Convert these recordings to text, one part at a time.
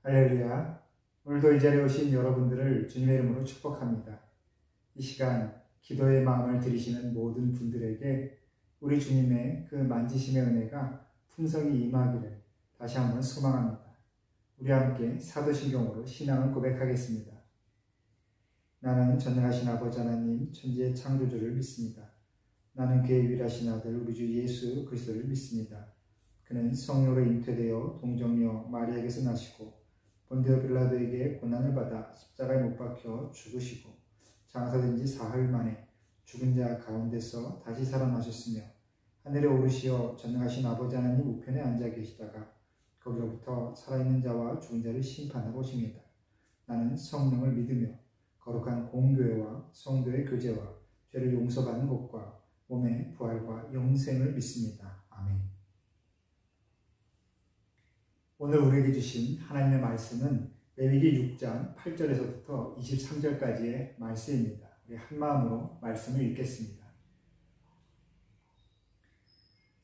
할렐루야. 오늘도 이 자리에 오신 여러분들을 주님의 이름으로 축복합니다. 이 시간 기도의 마음을 들이시는 모든 분들에게 우리 주님의 그 만지심의 은혜가 풍성히 임하기를 다시 한번 소망합니다. 우리 함께 사도신경으로 신앙을 고백하겠습니다. 나는 전능하신 아버지 하나님 천지의 창조주를 믿습니다. 나는 그의 유일하신 아들 우리 주 예수 그리스도를 믿습니다. 그는 성령으로 잉태되어 동정녀 마리아에게서 나시고 본디오 빌라도에게 고난을 받아 십자가에 못 박혀 죽으시고 장사된 지 사흘 만에 죽은 자 가운데서 다시 살아나셨으며 하늘에 오르시어 전능하신 아버지 하나님 우편에 앉아 계시다가 거기로부터 살아있는 자와 죽은 자를 심판하러 오십니다. 나는 성령을 믿으며 거룩한 공교회와 성도의 교제와 죄를 용서받는 것과 몸의 부활과 영생을 믿습니다. 아멘. 오늘 우리에게 주신 하나님의 말씀은 레위기 6장 8절에서부터 23절까지의 말씀입니다. 우리 한마음으로 말씀을 읽겠습니다.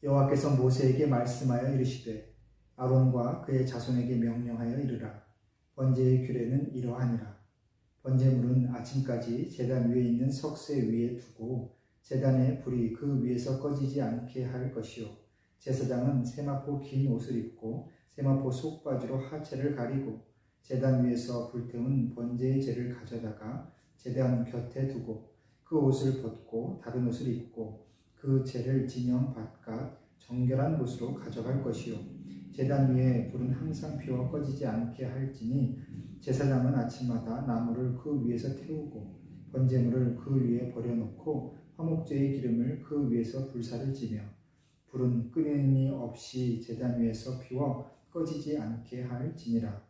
여호와께서 모세에게 말씀하여 이르시되 아론과 그의 자손에게 명령하여 이르라. 번제의 규례는 이러하니라. 번제물은 아침까지 제단 위에 있는 석쇠 위에 두고 제단의 불이 그 위에서 꺼지지 않게 할 것이요. 제사장은 세마포 긴 옷을 입고 세마포 속바지로 하체를 가리고 제단 위에서 불태운 번제의 재를 가져다가 제단 곁에 두고 그 옷을 벗고 다른 옷을 입고 그 재를 진영 바깥 정결한 곳으로 가져갈 것이요. 제단 위에 불은 항상 피워 꺼지지 않게 할지니 제사장은 아침마다 나무를 그 위에서 태우고 번제물을 그 위에 버려놓고 화목제의 기름을 그 위에서 불사를 지며 불은 끊임이 없이 제단 위에서 피워 꺼지지 않게 할지니라.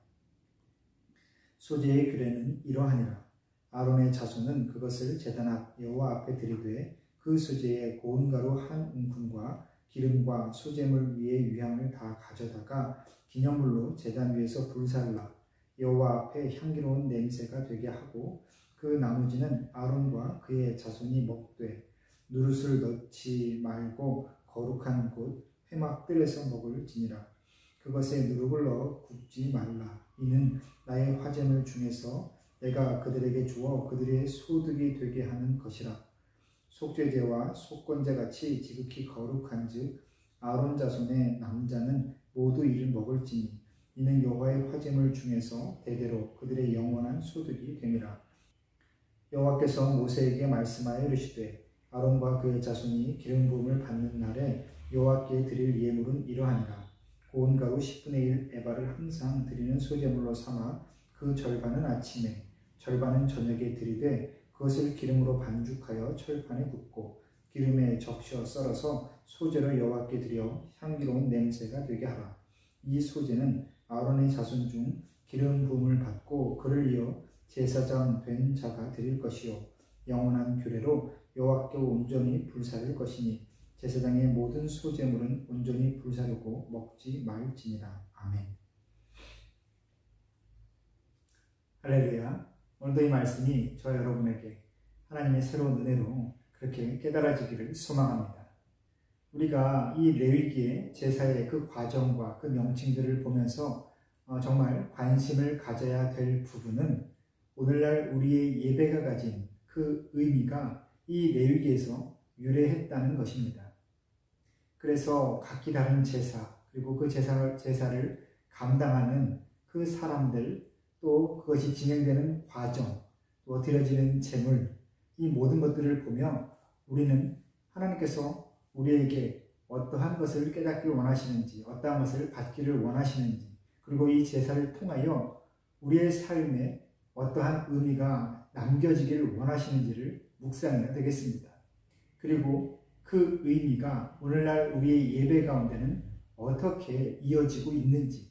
소제의 규례는 이러하니라. 아론의 자손은 그것을 제단 앞 여호와 앞에 들이되 그 소제의 고운 가루 한 움큼과 기름과 소제물 위의 유향을 다 가져다가 기념물로 제단 위에서 불살라 여호와 앞에 향기로운 냄새가 되게 하고 그 나머지는 아론과 그의 자손이 먹되 누릇을 넣지 말고 거룩한 곳 회막들에서 먹을지니라. 그것에 누룩을 넣어 굽지 말라. 이는 나의 화제물 중에서 내가 그들에게 주어 그들의 소득이 되게 하는 것이라. 속죄제와 속건제같이 지극히 거룩한즉 아론 자손의 남자는 모두 이를 먹을지니 이는 여호와의 화제물 중에서 대대로 그들의 영원한 소득이 됨이라. 여호와께서 모세에게 말씀하여 이르시되 아론과 그의 자손이 기름 부음을 받는 날에 여호와께 드릴 예물은 이러하니라. 고운 가루 10분의 1 에바를 항상 드리는 소제물로 삼아 그 절반은 아침에 절반은 저녁에 드리되 그것을 기름으로 반죽하여 철판에 굽고 기름에 적셔 썰어서 소제로 여호와께 드려 향기로운 냄새가 되게 하라. 이 소제는 아론의 자손 중 기름 부음을 받고 그를 이어 제사장 된 자가 드릴 것이요 영원한 규례로 여호와께 온전히 불사를 것이니 제사장의 모든 소제물은 온전히 불사르고 먹지 말지니라. 아멘. 할렐루야. 오늘도 이 말씀이 저 여러분에게 하나님의 새로운 은혜로 그렇게 깨달아지기를 소망합니다. 우리가 이 레위기의 제사의 그 과정과 그 명칭들을 보면서 정말 관심을 가져야 될 부분은 오늘날 우리의 예배가 가진 그 의미가 이 레위기에서 유래했다는 것입니다. 그래서 각기 다른 제사 그리고 그 제사를 감당하는 그 사람들 또 그것이 진행되는 과정 또 드려지는 제물 이 모든 것들을 보며 우리는 하나님께서 우리에게 어떠한 것을 깨닫기를 원하시는지 어떠한 것을 받기를 원하시는지 그리고 이 제사를 통하여 우리의 삶에 어떠한 의미가 남겨지기를 원하시는지를 묵상해야 되겠습니다. 그리고 그 의미가 오늘날 우리의 예배 가운데는 어떻게 이어지고 있는지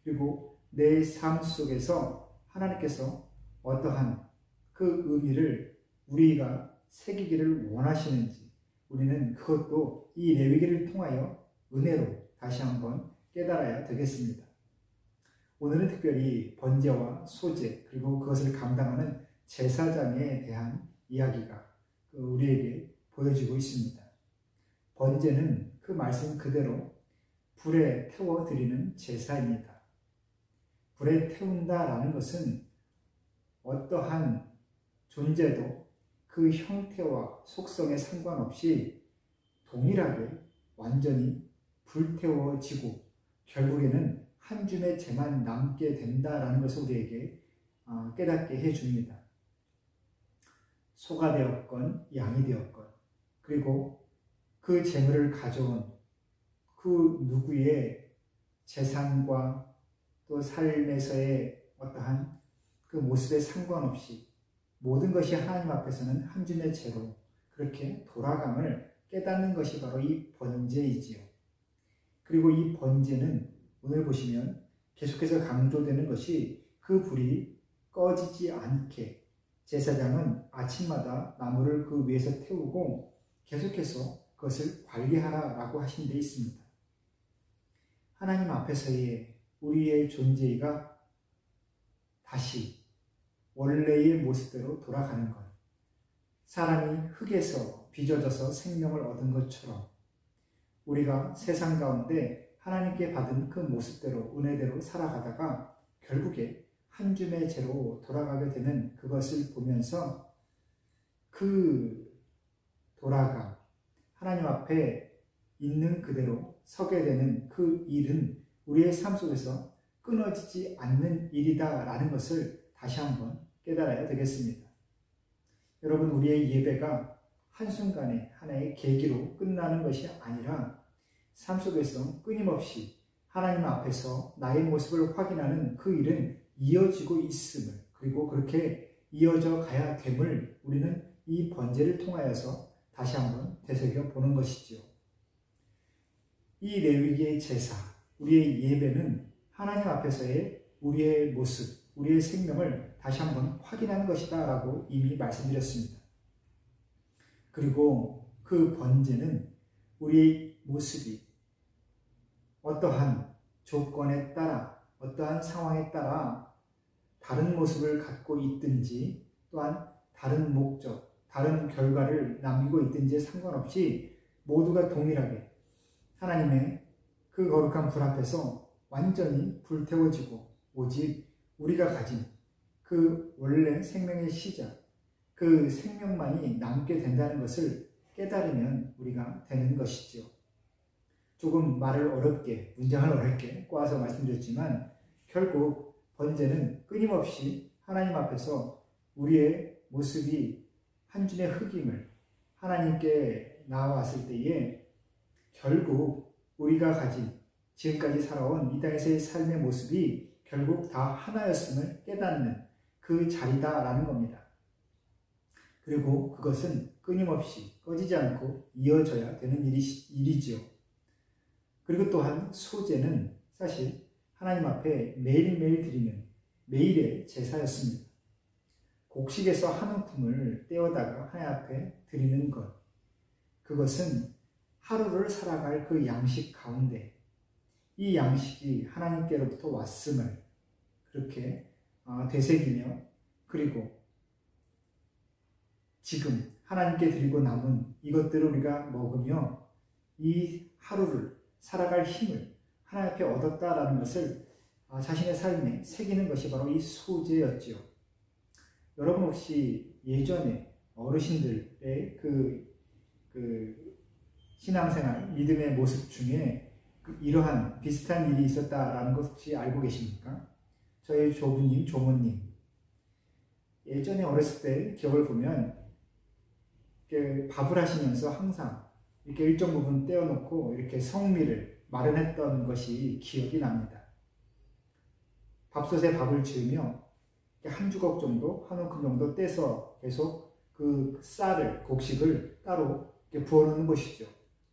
그리고 내 삶 속에서 하나님께서 어떠한 그 의미를 우리가 새기기를 원하시는지 우리는 그것도 이 레위기를 통하여 은혜로 다시 한번 깨달아야 되겠습니다. 오늘은 특별히 번제와 소제 그리고 그것을 감당하는 제사장에 대한 이야기가 우리에게 보여지고 있습니다. 번제는 그 말씀 그대로 불에 태워 드리는 제사입니다. 불에 태운다라는 것은 어떠한 존재도 그 형태와 속성에 상관없이 동일하게 완전히 불태워지고 결국에는 한 줌의 재만 남게 된다라는 것을 우리에게 깨닫게 해줍니다. 소가 되었건 양이 되었건 그리고 그 재물을 가져온 그 누구의 재산과 또 삶에서의 어떠한 그 모습에 상관없이 모든 것이 하나님 앞에서는 한 줌의 재로 그렇게 돌아감을 깨닫는 것이 바로 이 번제이지요. 그리고 이 번제는 오늘 보시면 계속해서 강조되는 것이 그 불이 꺼지지 않게 제사장은 아침마다 나무를 그 위에서 태우고 계속해서 그것을 관리하라라고 하신 데 있습니다. 하나님 앞에서의 우리의 존재가 다시 원래의 모습대로 돌아가는 것, 사람이 흙에서 빚어져서 생명을 얻은 것처럼 우리가 세상 가운데 하나님께 받은 그 모습대로 은혜대로 살아가다가 결국에 한 줌의 죄로 돌아가게 되는 그것을 보면서 그 돌아감, 하나님 앞에 있는 그대로 서게 되는 그 일은 우리의 삶 속에서 끊어지지 않는 일이다라는 것을 다시 한번 깨달아야 되겠습니다. 여러분, 우리의 예배가 한순간에 하나의 계기로 끝나는 것이 아니라 삶 속에서 끊임없이 하나님 앞에서 나의 모습을 확인하는 그 일은 이어지고 있음을, 그리고 그렇게 이어져 가야 됨을 우리는 이 번제를 통하여서 다시 한번 되새겨 보는 것이지요. 이 레위기의 제사, 우리의 예배는 하나님 앞에서의 우리의 모습, 우리의 생명을 다시 한번 확인하는 것이다 라고 이미 말씀드렸습니다. 그리고 그 번제는 우리의 모습이 어떠한 조건에 따라, 어떠한 상황에 따라 다른 모습을 갖고 있든지 또한 다른 목적, 다른 결과를 남기고 있든지에 상관없이 모두가 동일하게 하나님의 그 거룩한 불 앞에서 완전히 불태워지고 오직 우리가 가진 그 원래 생명의 시작, 그 생명만이 남게 된다는 것을 깨달으면 우리가 되는 것이지요. 조금 말을 어렵게, 문장을 어렵게 꼬아서 말씀드렸지만 결국 번제는 끊임없이 하나님 앞에서 우리의 모습이 한 줌의 흙임을 하나님께 나아왔을 때에 결국 우리가 가진 지금까지 살아온 이 땅에서의 삶의 모습이 결국 다 하나였음을 깨닫는 그 자리다라는 겁니다. 그리고 그것은 끊임없이 꺼지지 않고 이어져야 되는 일이지요. 그리고 또한 소제는 사실 하나님 앞에 매일매일 드리는 매일의 제사였습니다. 곡식에서 한 움큼을 떼어다가 하나님 앞에 드리는 것, 그것은 하루를 살아갈 그 양식 가운데 이 양식이 하나님께로부터 왔음을 그렇게 되새기며, 그리고 지금 하나님께 드리고 남은 이것들을 우리가 먹으며 이 하루를 살아갈 힘을 하나님 앞에 얻었다라는 것을 자신의 삶에 새기는 것이 바로 이 소제였지요. 여러분 혹시 예전에 어르신들의 그 신앙생활, 믿음의 모습 중에 이러한 비슷한 일이 있었다라는 것 혹시 알고 계십니까? 저희 조부님, 조모님, 예전에 어렸을 때 기억을 보면 이렇게 밥을 하시면서 항상 이렇게 일정 부분 떼어놓고 이렇게 성미를 마련했던 것이 기억이 납니다. 밥솥에 밥을 지으며 한 주걱 정도, 한 움큼 정도 떼서 계속 그 쌀을, 곡식을 따로 이렇게 부어놓는 것이죠.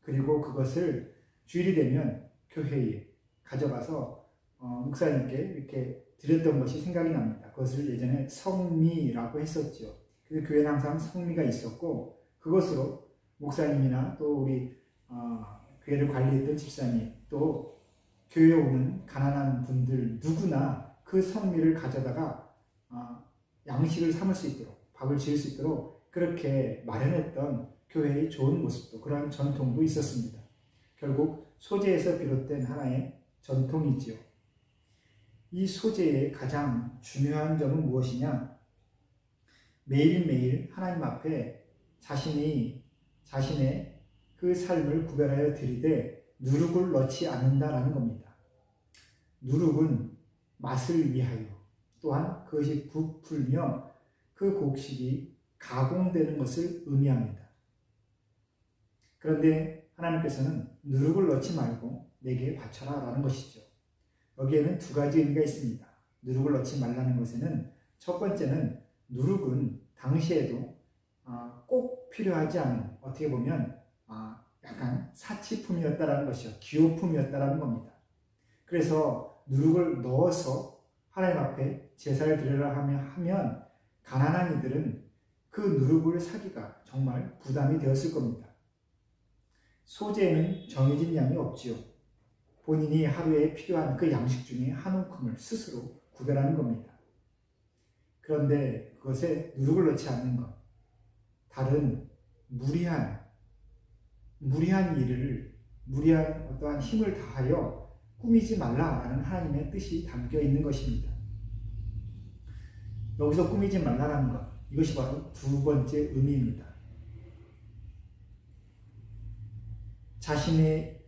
그리고 그것을 주일이 되면 교회에 가져가서 목사님께 이렇게 드렸던 것이 생각이 납니다. 그것을 예전에 성미라고 했었죠. 그래서 교회는 항상 성미가 있었고 그것으로 목사님이나 또 우리 교회를 관리했던 집사님, 또 교회에 오는 가난한 분들 누구나 그 성미를 가져다가 양식을 삼을 수 있도록, 밥을 지을 수 있도록 그렇게 마련했던 교회의 좋은 모습도, 그러한 전통도 있었습니다. 결국 소제에서 비롯된 하나의 전통이지요. 이 소재의 가장 중요한 점은 무엇이냐? 매일매일 하나님 앞에 자신의 그 삶을 구별하여 드리되 누룩을 넣지 않는다라는 겁니다. 누룩은 맛을 위하여, 또한 그것이 부풀며 그 곡식이 가공되는 것을 의미합니다. 그런데 하나님께서는 누룩을 넣지 말고 내게 바쳐라 라는 것이죠. 여기에는 두 가지 의미가 있습니다. 누룩을 넣지 말라는 것에는 첫 번째는 누룩은 당시에도 꼭 필요하지 않은, 어떻게 보면 약간 사치품이었다라는 것이요, 기호품이었다라는 겁니다. 그래서 누룩을 넣어서 하나님 앞에 제사를 드리라 하면 가난한 이들은 그 누룩을 사기가 정말 부담이 되었을 겁니다. 소재에는 정해진 양이 없지요. 본인이 하루에 필요한 그 양식 중에 한 움큼을 스스로 구별하는 겁니다. 그런데 그것에 누룩을 넣지 않는 것, 다른 무리한 어떠한 힘을 다하여 꾸미지 말라라는 하나님의 뜻이 담겨 있는 것입니다. 여기서 꾸미지 말라라는 것, 이것이 바로 두 번째 의미입니다. 자신의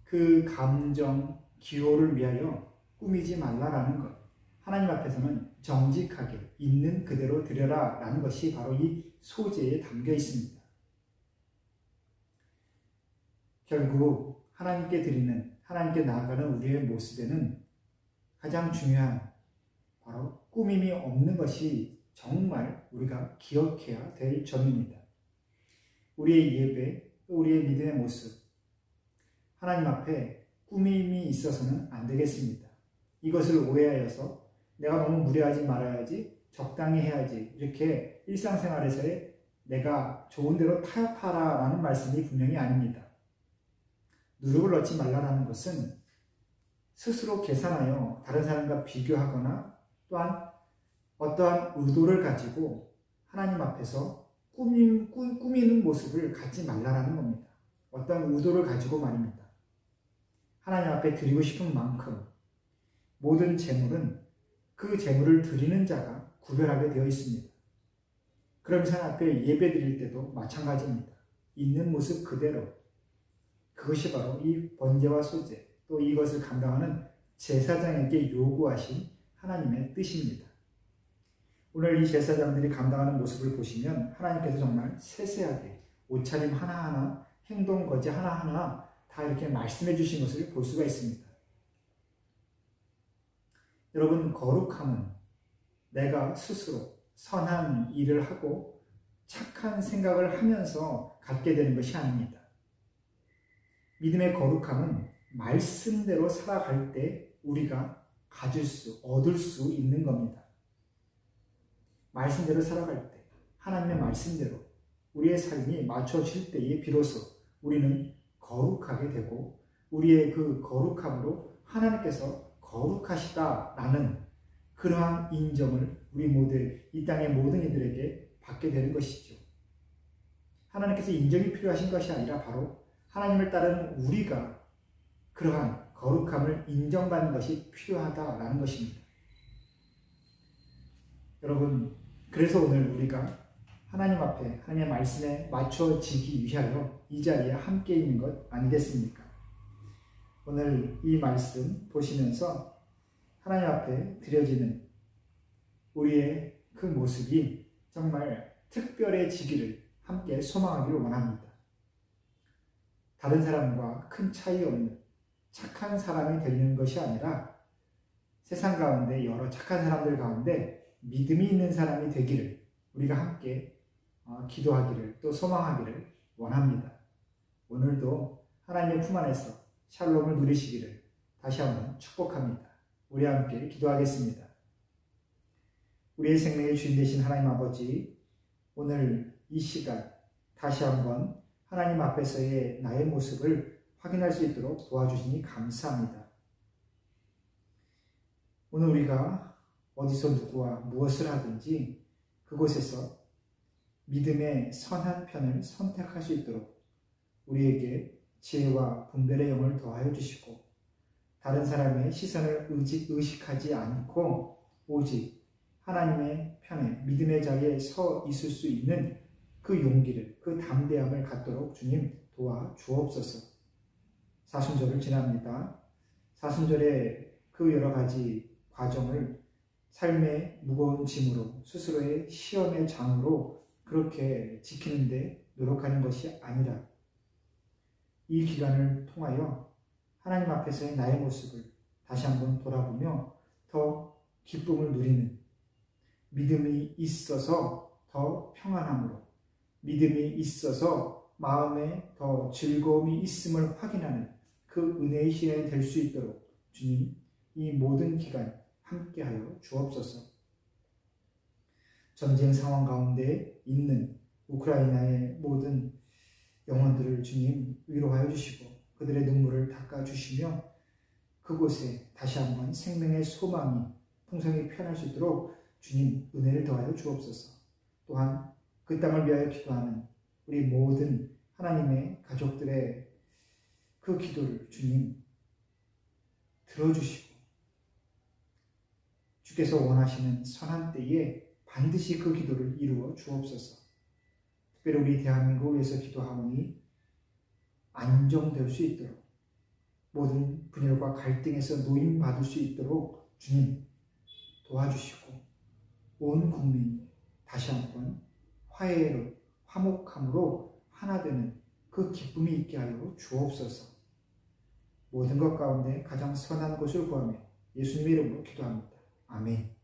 그 감정, 기호를 위하여 꾸미지 말라라는 것, 하나님 앞에서는 정직하게 있는 그대로 드려라 라는 것이 바로 이 소재에 담겨 있습니다. 결국 하나님께 나아가는 우리의 모습에는 가장 중요한 바로 꾸밈이 없는 것이 정말 우리가 기억해야 될 점입니다. 우리의 예배, 우리의 믿음의 모습, 하나님 앞에 꾸밈이 있어서는 안 되겠습니다. 이것을 오해하여서 내가 너무 무리하지 말아야지, 적당히 해야지, 이렇게 일상생활에서의 내가 좋은 대로 타협하라 라는 말씀이 분명히 아닙니다. 누룩을 넣지 말라는 것은 스스로 계산하여 다른 사람과 비교하거나 또한 어떠한 의도를 가지고 하나님 앞에서 꾸미는 모습을 갖지 말라는 겁니다. 어떠한 의도를 가지고 말입니다. 하나님 앞에 드리고 싶은 만큼 모든 재물은 그 재물을 드리는 자가 구별하게 되어 있습니다. 그러면서 하나님 앞에 예배 드릴 때도 마찬가지입니다. 있는 모습 그대로, 그것이 바로 이 번제와 소제, 또 이것을 감당하는 제사장에게 요구하신 하나님의 뜻입니다. 오늘 이 제사장들이 감당하는 모습을 보시면 하나님께서 정말 세세하게 옷차림 하나하나, 행동 거지 하나하나 다 이렇게 말씀해 주신 것을 볼 수가 있습니다. 여러분, 거룩함은 내가 스스로 선한 일을 하고 착한 생각을 하면서 갖게 되는 것이 아닙니다. 믿음의 거룩함은 말씀대로 살아갈 때 우리가 얻을 수 있는 겁니다. 말씀대로 살아갈 때, 하나님의 말씀대로 우리의 삶이 맞춰질 때에 비로소 우리는 거룩하게 되고 우리의 그 거룩함으로 하나님께서 거룩하시다라는 그러한 인정을 우리 모두, 이 땅의 모든 이들에게 받게 되는 것이죠. 하나님께서 인정이 필요하신 것이 아니라 바로 하나님을 따르는 우리가 그러한 거룩함을 인정받는 것이 필요하다라는 것입니다. 여러분, 그래서 오늘 우리가 하나님 앞에 하나님의 말씀에 맞춰지기 위하여 이 자리에 함께 있는 것 아니겠습니까? 오늘 이 말씀 보시면서 하나님 앞에 드려지는 우리의 그 모습이 정말 특별해지기를 함께 소망하기를 원합니다. 다른 사람과 큰 차이 없는 착한 사람이 되는 것이 아니라 세상 가운데 여러 착한 사람들 가운데 믿음이 있는 사람이 되기를 우리가 함께 기도하기를 또 소망하기를 원합니다. 오늘도 하나님의 품 안에서 샬롬을 누리시기를 다시 한번 축복합니다. 우리 함께 기도하겠습니다. 우리의 생명의 주인 되신 하나님 아버지, 오늘 이 시간 다시 한번 하나님 앞에서의 나의 모습을 확인할 수 있도록 도와주시니 감사합니다. 오늘 우리가 어디서 누구와 무엇을 하든지 그곳에서 믿음의 선한 편을 선택할 수 있도록 우리에게 지혜와 분별의 영을 더하여 주시고 다른 사람의 시선을 의식하지 않고 오직 하나님의 편에 믿음의 자리에 서 있을 수 있는 그 용기를, 그 담대함을 갖도록 주님 도와주옵소서. 사순절을 지납니다. 사순절의 그 여러 가지 과정을 삶의 무거운 짐으로, 스스로의 시험의 장으로 그렇게 지키는데 노력하는 것이 아니라 이 기간을 통하여 하나님 앞에서의 나의 모습을 다시 한번 돌아보며 더 기쁨을 누리는, 믿음이 있어서 더 평안함으로, 믿음이 있어서 마음에 더 즐거움이 있음을 확인하는 그 은혜의 시간이 될 수 있도록 주님 이 모든 기간 함께하여 주옵소서. 전쟁 상황 가운데 있는 우크라이나의 모든 영혼들을 주님 위로하여 주시고 그들의 눈물을 닦아주시며 그곳에 다시 한번 생명의 소망이 풍성히 피어날 수 있도록 주님 은혜를 더하여 주옵소서. 또한 그 땅을 위하여 기도하는 우리 모든 하나님의 가족들의 그 기도를 주님 들어주시고 주께서 원하시는 선한 때에 반드시 그 기도를 이루어 주옵소서. 특별히 우리 대한민국을 위해서 기도하오니 안정될 수 있도록, 모든 분열과 갈등에서 노임받을 수 있도록 주님 도와주시고 온 국민이 다시 한번 화해로, 화목함으로 하나 되는 그 기쁨이 있게 하여 주옵소서. 모든 것 가운데 가장 선한 것을 구하며 예수님의 이름으로 기도합니다. 아멘.